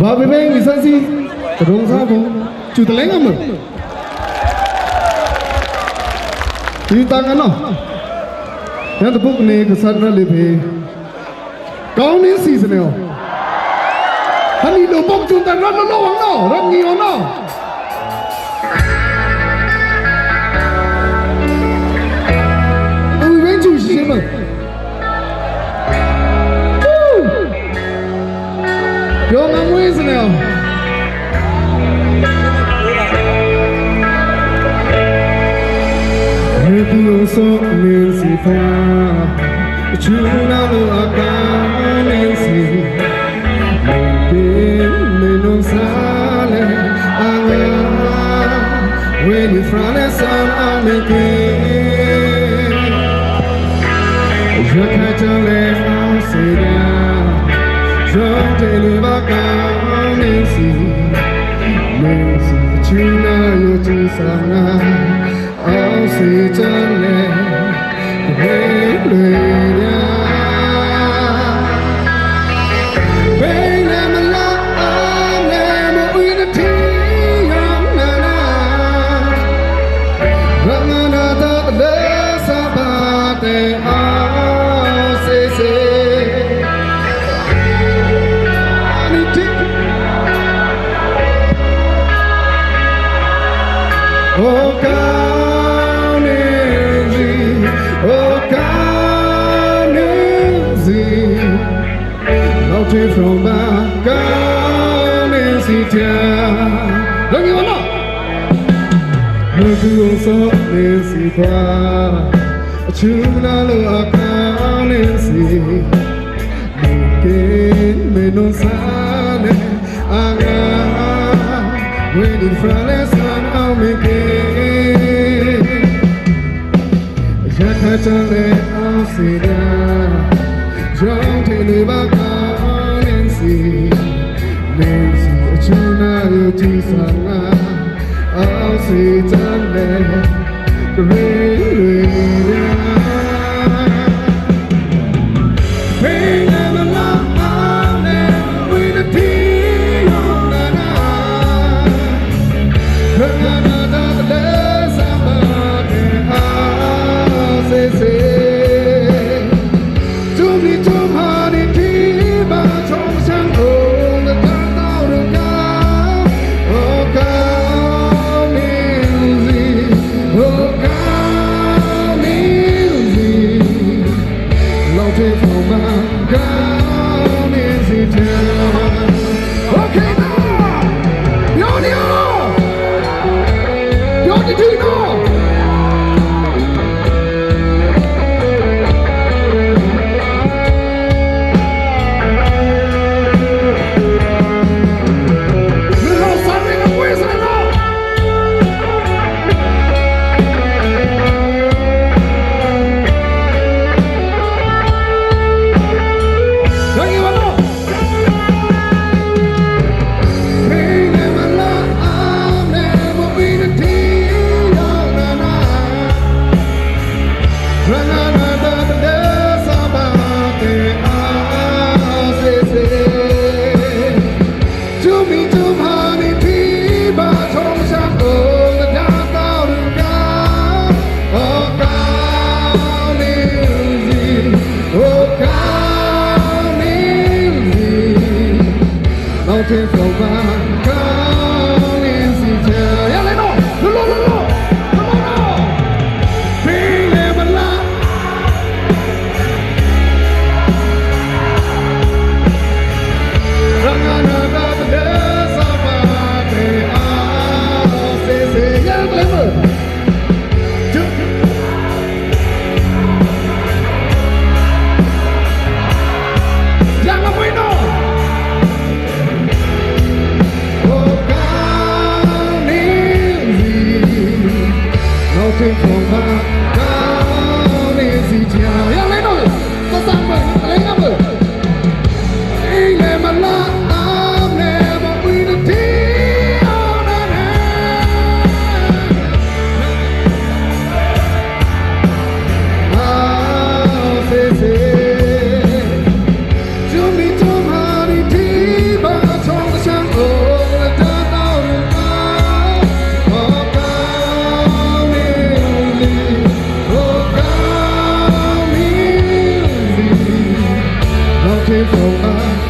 Bà bê bê, mình gì? Rung sao không? Chủ tịch lãnh mà. Thì ta ngắn nào. Nhà tập bốc này cái sát ra lê phê. Cao nên xí thế nào? Hắn đi đồ bốc chúng ta rất là lâu hẳn nào, rất nhiều nào. Ôi bên chủ sĩ mà. Yo ngang nguy thế nào? Hãy subscribe cho kênh Ghiền Mì Gõ để không from back down and sit down. Don't you know? Hãy subscribe cho kênh Ghiền Mì Gõ để không bỏ lỡ Hãy subscribe cho kênh Ghiền Mì Gõ để không bỏ lỡ မှာ